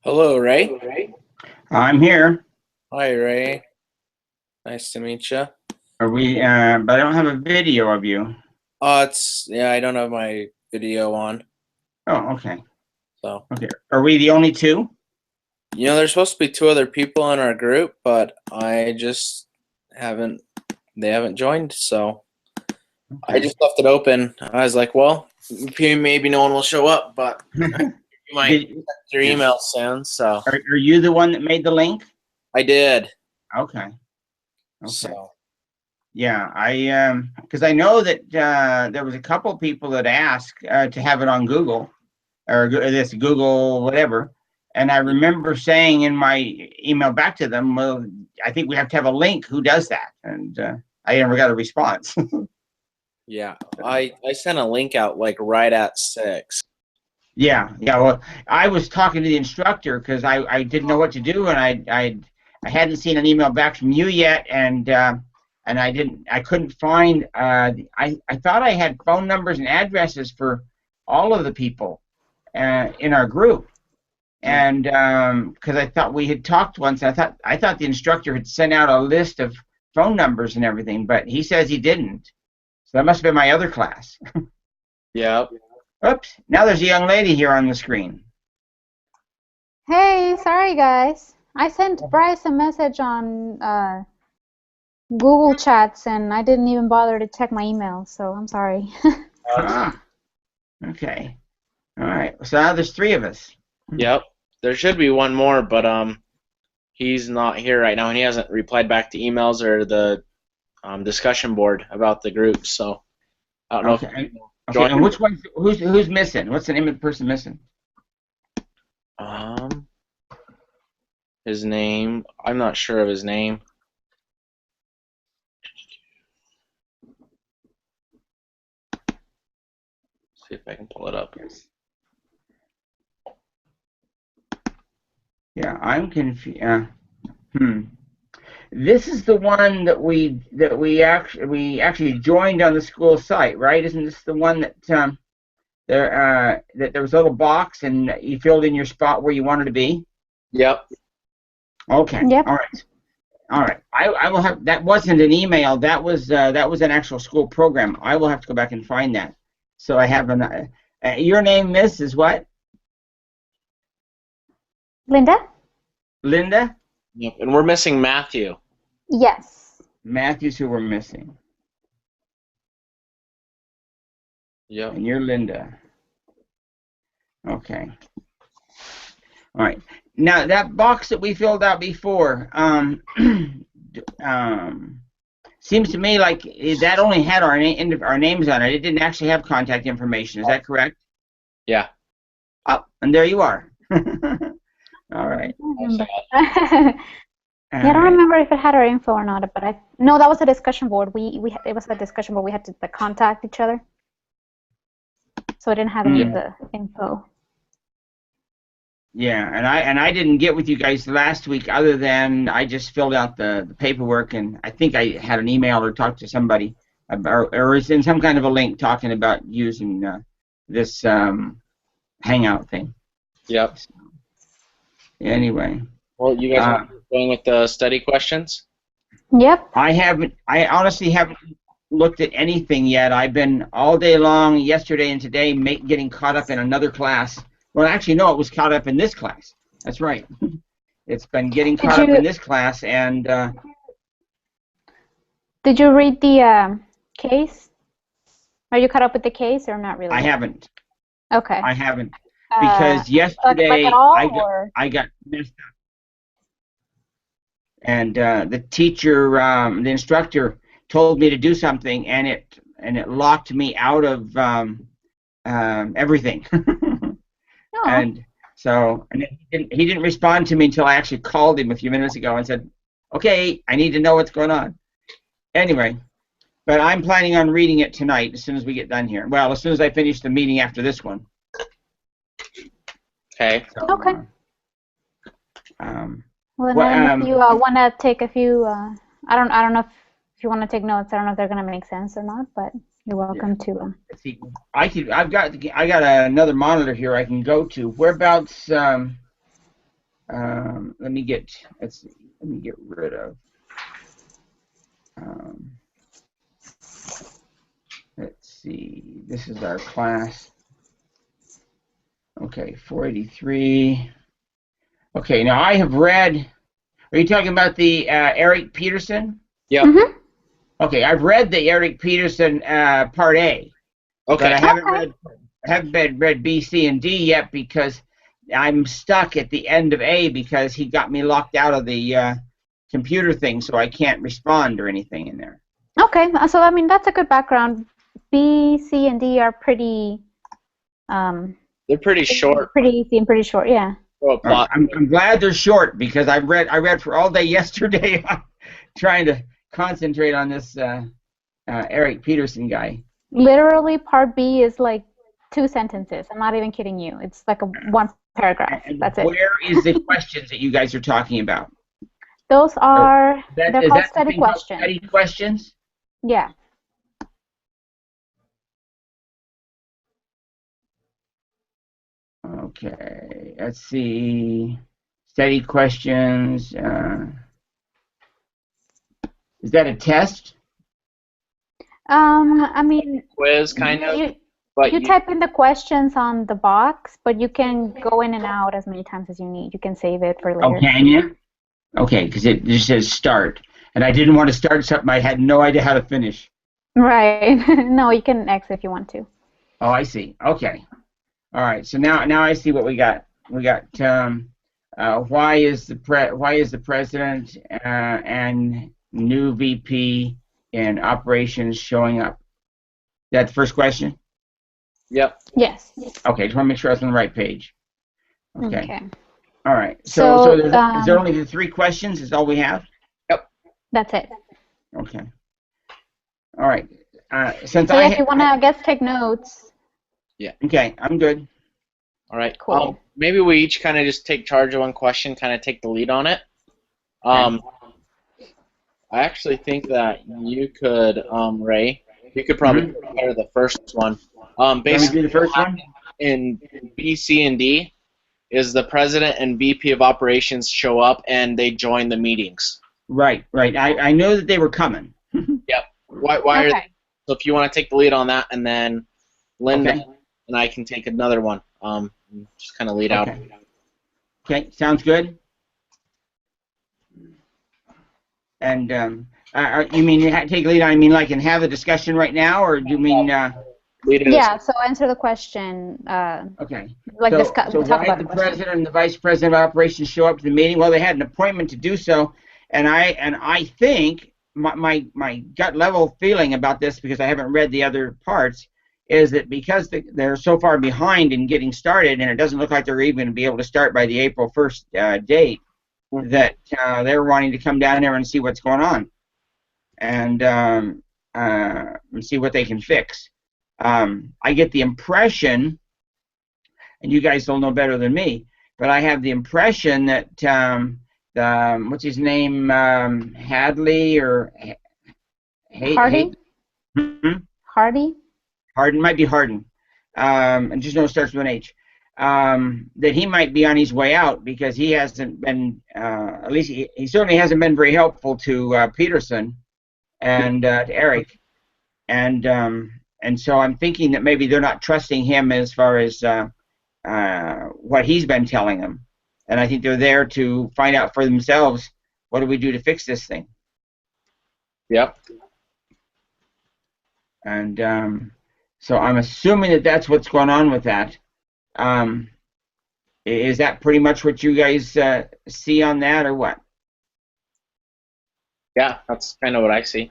Hello, Ray. I'm here. Hi, Ray. Nice to meet you. Are we? But I don't have a video of you. I don't have my video on. Oh, okay. So, Okay. Are we the only two? there's supposed to be two other people in our group, but I just haven't, they haven't joined, so I just left it open. I was like, well, maybe no one will show up, but you might check your email soon, so. Are you the one that made the link? I did. Okay. So. Yeah, because I know that there was a couple people that asked to have it on Google or this Google whatever, and I remember saying in my email back to them, well, I think we have to have a link. Who does that? And I never got a response. Yeah, I sent a link out like right at 6. Yeah. Well, I was talking to the instructor because I didn't know what to do, and I hadn't seen an email back from you yet, and I couldn't find. I thought I had phone numbers and addresses for all of the people in our group, and because I thought we had talked once, I thought the instructor had sent out a list of phone numbers and everything, but he says he didn't. So that must have been my other class. Yep. Oops! Now there's a young lady here on the screen. Hey, sorry guys. I sent Bryce a message on Google Chats and I didn't even bother to check my email, so I'm sorry. Okay. All right. So now there's 3 of us. Yep. There should be one more, but he's not here right now, and he hasn't replied back to emails or the discussion board about the group. So I don't know. Okay. Okay. And which one? Who's missing? What's the name of the person missing? His name. I'm not sure of his name. See if I can pull it up. Yeah, I'm confused. This is the one that we actually joined on the school site, right? Isn't this the one that that there was a little box and you filled in your spot where you wanted to be? Yep. Okay. Yep. All right. I will have. That wasn't an email. That was an actual school program. I will have to go back and find that. So I have your name, Miss, is what? Linda? Linda? Yep. And we're missing Matthew. Yes. Matthew's who we're missing. Yep. And you're Linda. Okay. All right. Now that box that we filled out before, seems to me like that only had our names on it. It didn't actually have contact information. Is that correct? Yeah. Oh, and there you are. All right. Yeah, I don't remember if it had our info or not, but no, that was a discussion board. It was a discussion board. We had to contact each other, so I didn't have any of the info. Yeah, and I didn't get with you guys last week, other than I just filled out the paperwork, and I think I had an email or talked to somebody, or is in some kind of a link talking about using this Hangout thing. Yep. So, anyway. Well, you guys are going with the study questions? Yep. I honestly haven't looked at anything yet. I've been all day long, yesterday and today, getting caught up in another class. Well, actually, no, it was caught up in this class. That's right. It's been getting caught up in this class, and... Did you read the case? Are you caught up with the case, or not really? I haven't. Okay. I haven't. Because yesterday, I got messed up. And the teacher, the instructor, told me to do something, and it locked me out of everything. And so, he didn't respond to me until I actually called him a few minutes ago and said, "Okay, I need to know what's going on." Anyway, but I'm planning on reading it tonight as soon as we get done here. Well, as soon as I finish the meeting after this one. Okay. So, okay. Well, then if you want to take a few, I don't know if you want to take notes. I don't know if they're gonna make sense or not, but you're welcome to. See, I got another monitor here I can go to. Whereabouts? Let me get. Let's see. Let me get rid of. Let's see. This is our class. Okay, 483. Okay, now I have read. Are you talking about the Eric Peterson? Yep. Mm-hmm. Okay, I've read the Eric Peterson Part A, but Okay. I haven't read B, C, and D yet because I'm stuck at the end of A because he got me locked out of the computer thing, so I can't respond or anything in there. Okay, so I mean that's a good background. B, C, and D are pretty They're pretty short. pretty easy and pretty short. Yeah. For a plot. I'm glad they're short because I read for all day yesterday trying to concentrate on this Eric Peterson guy. Literally, part B is like 2 sentences. I'm not even kidding you. It's like a 1 paragraph. And That's it. where is the questions that you guys are talking about? Those are they're Is called that study something called questions. Study questions? Yeah. Okay, let's see. Study questions. Is that a test? I mean, Quiz, kind of. But you type in the questions on the box, but you can go in and out as many times as you need. You can save it for later. Oh, can you? Okay, because it just says start, and I didn't want to start something I had no idea how to finish. Right. No, you can exit if you want to. Oh, I see. Okay. All right. So now I see what we got. We got why is the president and new VP in operations showing up? Is that the first question? Yep. Yes. Okay. Just want to make sure I was on the right page. Okay. Okay. All right. So, So is there only the 3 questions? Is all we have? Yep. That's it. Okay. All right. Since So yeah, if you want to, I guess, take notes. Okay, I'm good. All right. Cool. Maybe we each kind of just take charge of one question, kind of take the lead on it. I actually think that you could, Ray, you could probably prepare the first one. Basically, do the first one? in B, C, and D is the president and VP of operations show up and they join the meetings. Right. I know that they were coming. Yep. Why are they? So if you want to take the lead on that, and then Linda and I can take another one. Just kind of lead out. Okay, sounds good. And you mean take lead on? I mean like and have the discussion right now, or do you mean? Yeah. So answer the question. Okay. Like so talk why about did the the president and the vice president of operations show up to the meeting? Well, they had an appointment to do so, and I think my gut level feeling about this, because I haven't read the other parts, is that because they're so far behind in getting started, and it doesn't look like they're even going to be able to start by the April 1st date, that they're wanting to come down there and see what's going on, and see what they can fix. I get the impression, and you guys will know better than me, but I have the impression that what's his name, Hadley or Hardy? Hardy? Harden, might be Harden. And just know it starts with an H. That he might be on his way out because he hasn't been, at least he certainly hasn't been very helpful to Peterson and to Eric. And so I'm thinking that maybe they're not trusting him as far as what he's been telling them. And I think they're there to find out for themselves, what do we do to fix this thing? Yep. And so I'm assuming that that's what's going on with that. Is that pretty much what you guys see on that, or what? Yeah, that's kind of what I see.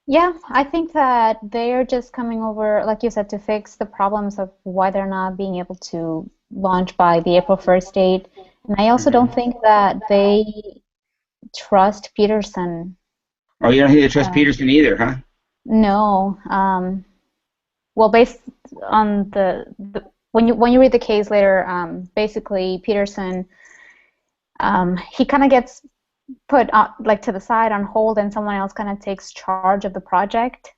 Yeah, I think that they're just coming over, like you said, to fix the problems of why they're not being able to launch by the April 1st date. And I also don't think that they trust Peterson. Oh, you don't think they trust Peterson either, huh? No. Well, based on when you read the case later, basically Peterson, he kind of gets put like to the side on hold, and someone else kind of takes charge of the project.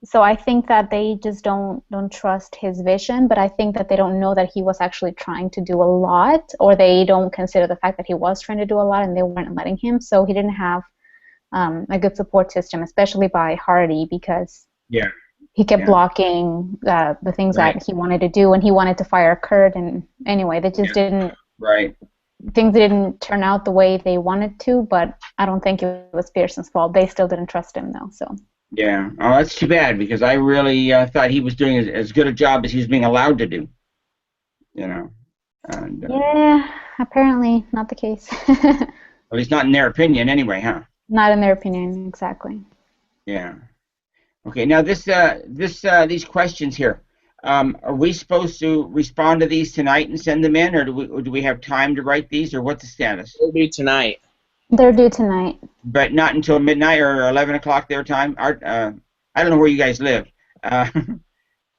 So I think that they just don't trust his vision, but I think that they don't know that he was actually trying to do a lot, or they don't consider the fact that he was trying to do a lot and they weren't letting him. So he didn't have a good support system, especially by Hardy, because Yeah. he kept Yeah. blocking the things Right. that he wanted to do, and he wanted to fire Kurt. And anyway, they just didn't. Right. Things didn't turn out the way they wanted to, but I don't think it was Pearson's fault. They still didn't trust him, though. So. Yeah. Oh, that's too bad, because I really thought he was doing as good a job as he was being allowed to do. You know. And, Yeah, apparently not the case. at least not in their opinion, anyway, huh? Not in their opinion, exactly. Yeah. Okay. Now these questions here. Are we supposed to respond to these tonight and send them in, or do we have time to write these, or what's the status? We'll do tonight. They're due tonight. But not until midnight or 11 o'clock their time. I don't know where you guys live.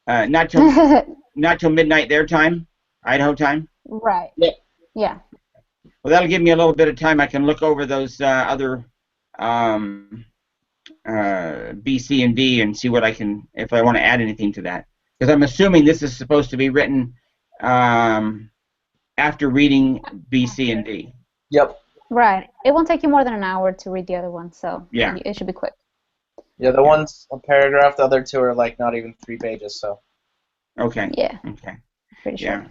Not till midnight their time, Idaho time. Right. Yep. Yeah. Well, that'll give me a little bit of time. I can look over those other B, C, and D and see what I can, if I want to add anything to that. Because I'm assuming this is supposed to be written after reading B, C, and D. Yep. Right. It won't take you more than an hour to read the other one, so Yeah. it should be quick. Yeah, the one's a paragraph. The other two are like not even 3 pages. So. Okay. Yeah. Okay. Pretty sure. Yeah.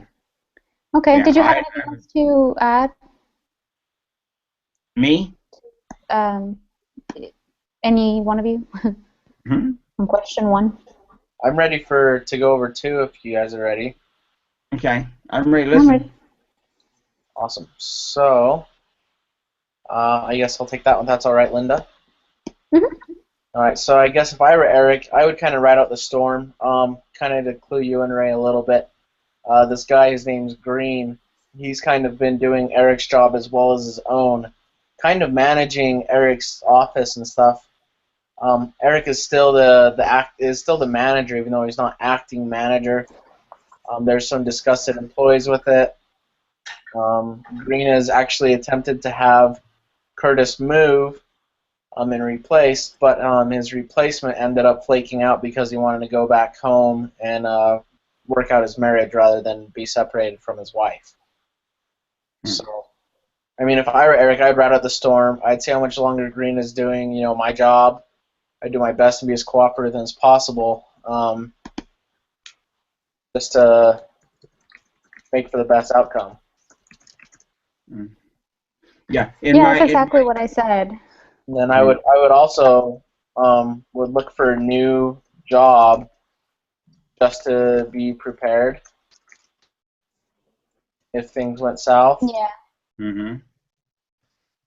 Okay. Yeah, Did you have anything else to add? Me? Any one of you? Hmm? On question 1. I'm ready to go over 2 if you guys are ready. Okay. I'm ready to listen. I'm ready. Awesome. So, I guess I'll take that one. That's all right, Linda. Mm-hmm. All right. So I guess if I were Eric, I would kind of ride out the storm. Kind of to clue you in, Ray, a little bit. This guy, his name's Green. He's kind of been doing Eric's job as well as his own, kind of managing Eric's office and stuff. Eric is still the manager, even though he's not acting manager. There's some disgusted employees with it. Green has actually attempted to have Curtis move and replaced, but his replacement ended up flaking out because he wanted to go back home and work out his marriage rather than be separated from his wife. So, I mean, if I were Eric, I'd ride out the storm. I'd see how much longer Green is doing, my job. I'd do my best to be as cooperative as possible, just to make for the best outcome. Yeah. That's exactly what I said. And then I would also would look for a new job just to be prepared if things went south. Yeah. Mm-hmm.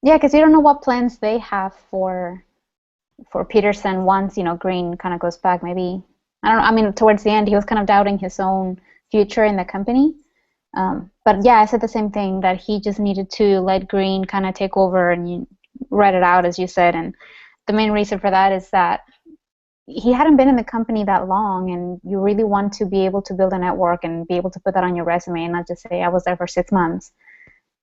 Yeah, because you don't know what plans they have for Peterson once, Green kind of goes back. Maybe, I don't know, I mean, towards the end, he was kind of doubting his own future in the company. But yeah, I said the same thing, that he just needed to let Green kind of take over and write it out, as you said. And the main reason for that is that he hadn't been in the company that long, and you really want to be able to build a network and be able to put that on your resume and not just say, I was there for 6 months,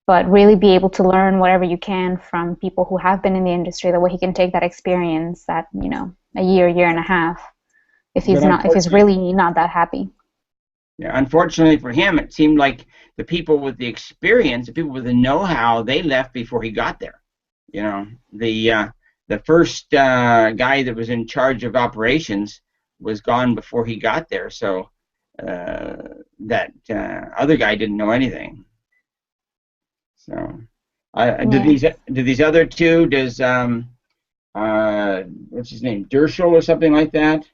but really be able to learn whatever you can from people who have been in the industry. That way he can take that experience, that, a year and a half, if he's really not that happy. Yeah, unfortunately for him, it seemed like the people with the experience, the people with the know-how, they left before he got there. The first guy that was in charge of operations was gone before he got there, so that other guy didn't know anything. So, do these other two? Does what's his name, Dershel or something like that,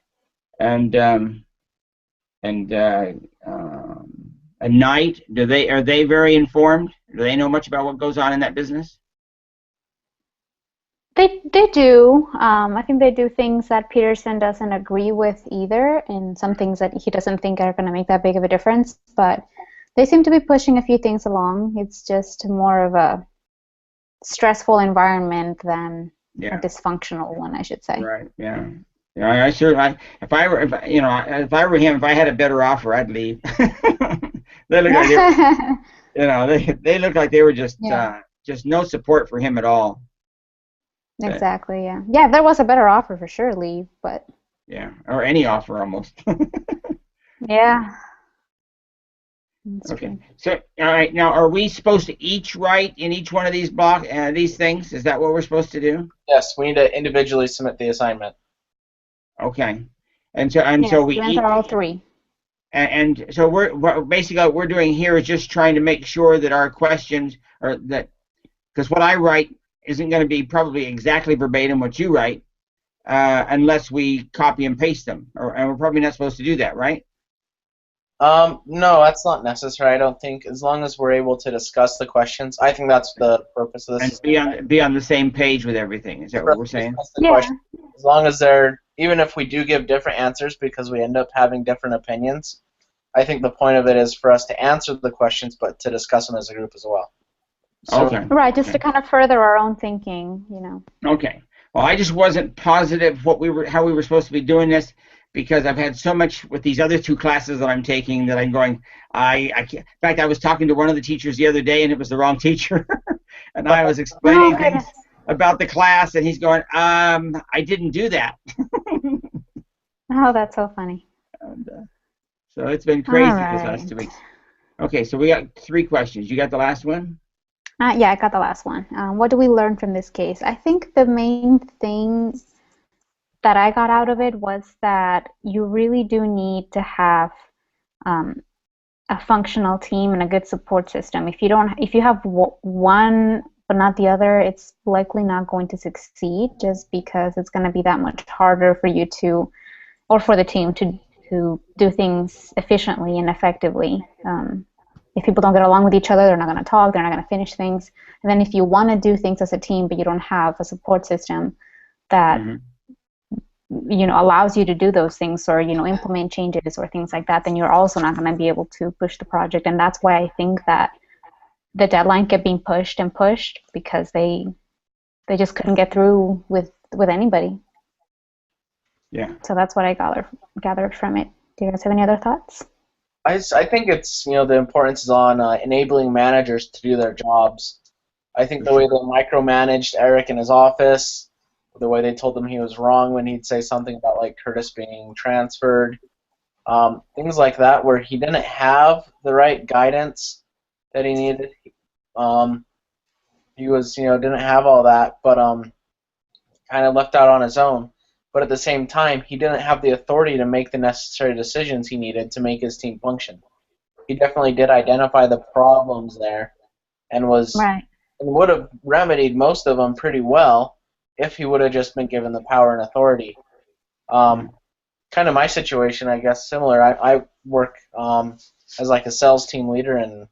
and Knight? Are they very informed? Do they know much about what goes on in that business? They do. I think they do things that Peterson doesn't agree with either, and some things that he doesn't think are going to make that big of a difference. But they seem to be pushing a few things along. It's just more of a stressful environment than a dysfunctional one, I should say. Right. Yeah. Yeah. If I were him, if I had a better offer, I'd leave. They look like they look like they were just no support for him at all. Exactly. Yeah. Yeah. If there was a better offer, for sure, leave. But Yeah, or any offer almost. Yeah. That's Okay. true. So, all right. Now, are we supposed to each write in each one of these things? Is that what we're supposed to do? Yes, we need to individually submit the assignment. Okay. And so Yes, we you answer each all three. and so basically what we're doing here is just trying to make sure that our questions are that because what I write isn't going to be probably exactly verbatim what you write unless we copy and paste them, and we're probably not supposed to do that, right? No, that's not necessary. I don't think. As long as we're able to discuss the questions, I think that's the purpose of And this. be on the same page with everything. Is that For what us we're to saying? discuss the Yeah. questions, as long as they're, even if we do give different answers because we end up having different opinions, I think the point of it is for us to answer the questions, but to discuss them as a group as well. So, Okay. Right, just to Okay. kind of further our own thinking, you know. Okay. Well, I just wasn't positive how we were supposed to be doing this because I've had so much with these other two classes that I'm taking that I'm going. I can't. In fact, I was talking to one of the teachers the other day, and it was the wrong teacher, and I was Oh, explaining things goodness. about the class, and he's going, I didn't do that. Oh, that's so funny. And, so it's been All crazy this last right. 2 weeks. Okay, so we got 3 questions. You got the last one? Yeah, I got the last one. What do we learn from this case? I think the main thing that I got out of it was that you really do need to have um, a functional team and a good support system. If you have one but not the other, it's likely not going to succeed just because it's going to be that much harder for you to, or for the team to do things efficiently and effectively. If people don't get along with each other, they're not going to talk, they're not going to finish things. And then if you want to do things as a team, but you don't have a support system that Mm-hmm. allows you to do those things or implement changes or things like that, then you're also not going to be able to push the project. And that's why I think that the deadline kept being pushed and pushed because they just couldn't get through with anybody. Yeah. So that's what I gathered from it. Do you guys have any other thoughts? I think it's, the importance is on enabling managers to do their jobs. I think the way they micromanaged Eric in his office, the way they told him he was wrong when he'd say something about like Curtis being transferred, things like that, where he didn't have the right guidance that he needed. He was, didn't have all that, but kind of left out on his own. But at the same time, he didn't have the authority to make the necessary decisions he needed to make his team function. He definitely did identify the problems there and Right. would have remedied most of them pretty well if he would have just been given the power and authority. Kind of my situation, I guess, similar. I work as like a sales team leader, and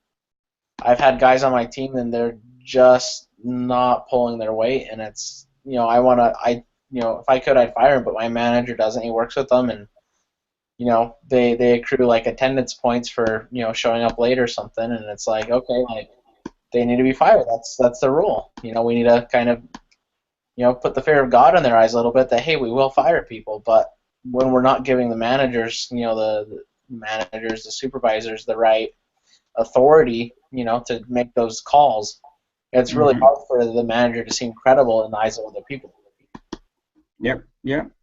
I've had guys on my team, and they're just not pulling their weight. And it's, if I could, I'd fire him, but my manager doesn't. He works with them, and they accrue like attendance points for showing up late or something, and it's like, okay, like they need to be fired. That's the rule. We need to kind of put the fear of God in their eyes a little bit that, hey, we will fire people, but when we're not giving the managers, the managers, the supervisors, the right authority, to make those calls, it's really Mm-hmm. hard for the manager to seem credible in the eyes of other people. Yep.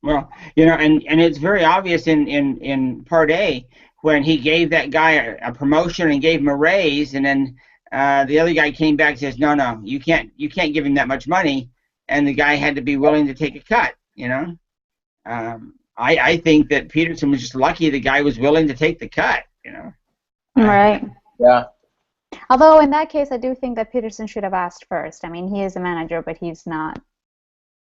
Well, and it's very obvious in Part A when he gave that guy a promotion and gave him a raise, and then the other guy came back and says, no, you can't give him that much money, and the guy had to be willing to take a cut. I think that Peterson was just lucky the guy was willing to take the cut. Right. Yeah. Although in that case, I do think that Peterson should have asked first. I mean, he is a manager, but he's not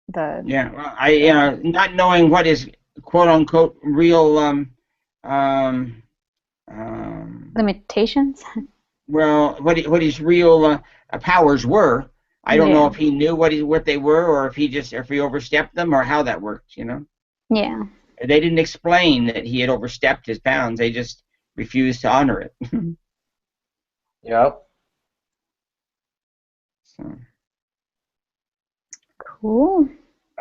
the Yeah. Well, not knowing what his quote unquote real um, limitations. well, what his real powers were. I don't know Yeah. if he knew what they were, or if he overstepped them, or how that worked. Yeah. They didn't explain that he had overstepped his bounds. They just refused to honor it. Yep. So. Cool.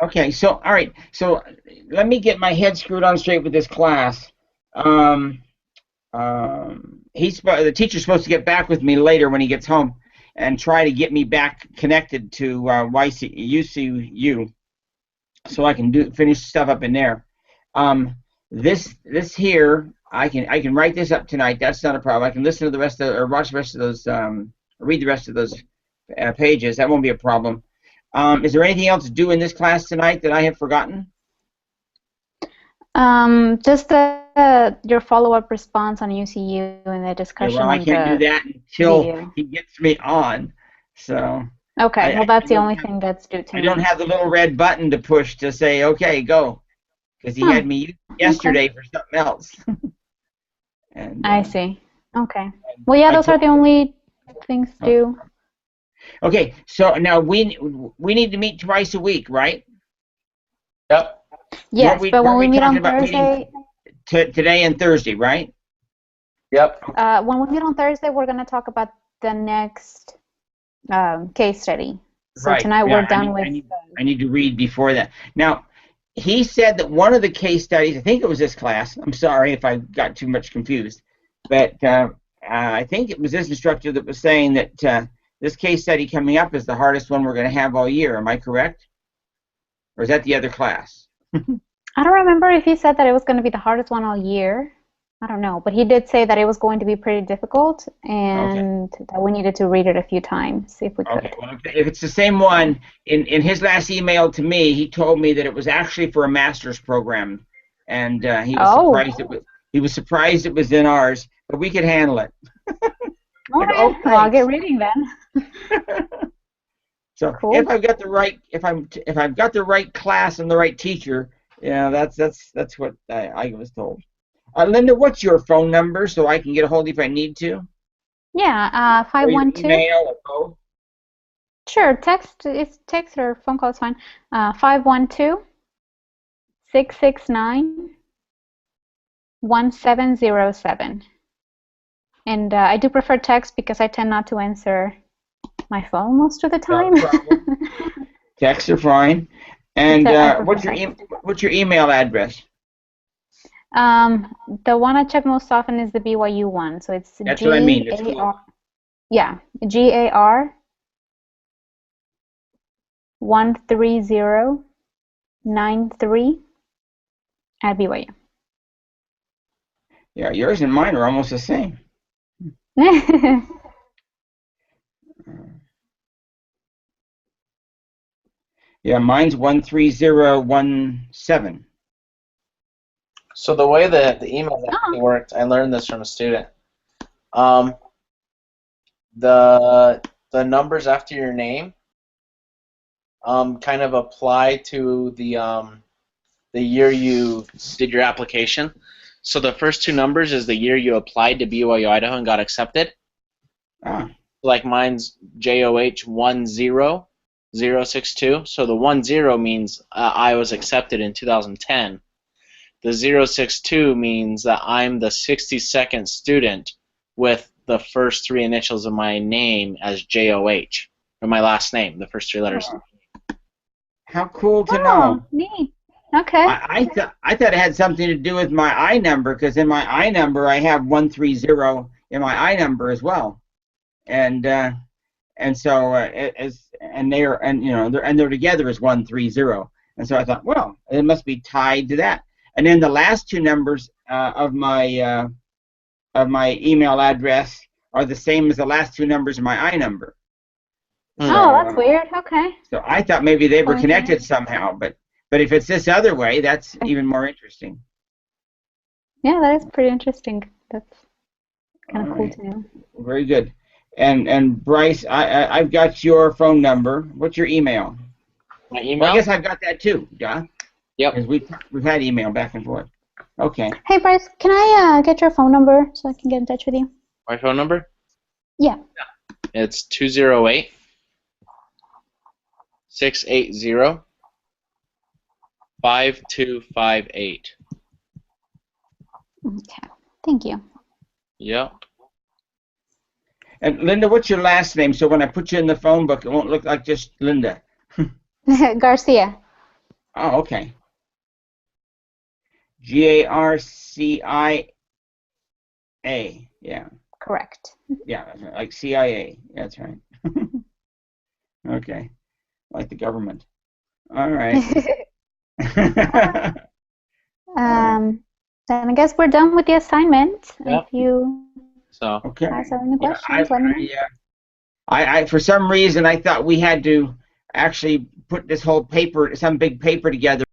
Okay, so all right, so let me get my head screwed on straight with this class. The teacher's supposed to get back with me later when he gets home and try to get me back connected to UCU so I can finish stuff up in there. This here, I can write this up tonight. That's not a problem. I can listen to the rest of, or watch the rest of those, read the rest of those pages. That won't be a problem. Is there anything else to do in this class tonight that I have forgotten? Just your follow-up response on UCU and the discussion. Yeah, well, I can't do that until video. he gets me on. So. Okay, well, that's the only thing that's due to me. I don't have the little red button to push to say, okay, go. Because he had me yesterday for something else. And, I see. Okay. Well, yeah, those are the only things due. Okay, so now we need to meet twice a week, right? Yep. Yes, but when we meet on Thursday... Today and Thursday, right? Yep. When we meet on Thursday, we're going to talk about the next case study. So right. tonight we're done with... I need to read before that. Now, he said that one of the case studies, I think it was this class, I'm sorry if I got too much confused, but I think it was this instructor that was saying that this case study coming up is the hardest one we're going to have all year. Am I correct? Or is that the other class? I don't remember if he said that it was going to be the hardest one all year. I don't know, but he did say that it was going to be pretty difficult and that we needed to read it a few times if we could. Okay. Well, if it's the same one, in his last email to me, he told me that it was actually for a master's program, and he was surprised it was in ours, but we could handle it. All right. Well, I'll get reading then. So cool. If I've got the right class and the right teacher, yeah, that's what I was told. Linda, what's your phone number so I can get a hold of you if I need to? Yeah, 512. Or email or both? Sure, text or phone call is fine. 512-669-1707. And I do prefer text because I tend not to answer my phone most of the time. No problem. Texts are fine. And what's your email address? The one I check most often is the BYU one, so it's That's what I mean. It's cool. Yeah, GAR13093 at BYU. Yeah, yours and mine are almost the same. Yeah, mine's 13017. So the way that the email actually worked, I learned this from a student. The numbers after your name kind of apply to the year you did your application. So the first two numbers is the year you applied to BYU Idaho and got accepted. Like mine's JOH10062. So the 10 means I was accepted in 2010. The 062 means that I'm the 62nd student with the first three initials of my name as JOH, or my last name, the first three letters. How cool to know. Neat. Okay. I thought it had something to do with my I number, because in my I number I have 130 in my I number as well, and so they're together as 130, and so I thought, well, it must be tied to that. And then the last two numbers of my email address are the same as the last two numbers of my I number. So, that's weird. Okay. So I thought maybe they were connected somehow, but if it's this other way, that's even more interesting. Yeah, that is pretty interesting. That's kind of cool to know. Very good. And Bryce, I've got your phone number. What's your email? My email? Well, I guess I've got that too, yeah? Yep. Because we've had email back and forth. Okay. Hey, Bryce, can I get your phone number so I can get in touch with you? My phone number? Yeah. It's 208-680-5258. Okay. Thank you. Yep. And Linda, what's your last name? So when I put you in the phone book, it won't look like just Linda. Garcia. Oh, okay. Garcia. Yeah. Correct. Yeah, like CIA. That's right. Okay. Like the government. All right. Then I guess we're done with the assignment. Yep. If you So Okay. guys have any Yeah, questions, let me know. I for some reason I thought we had to actually put this whole paper, some big paper together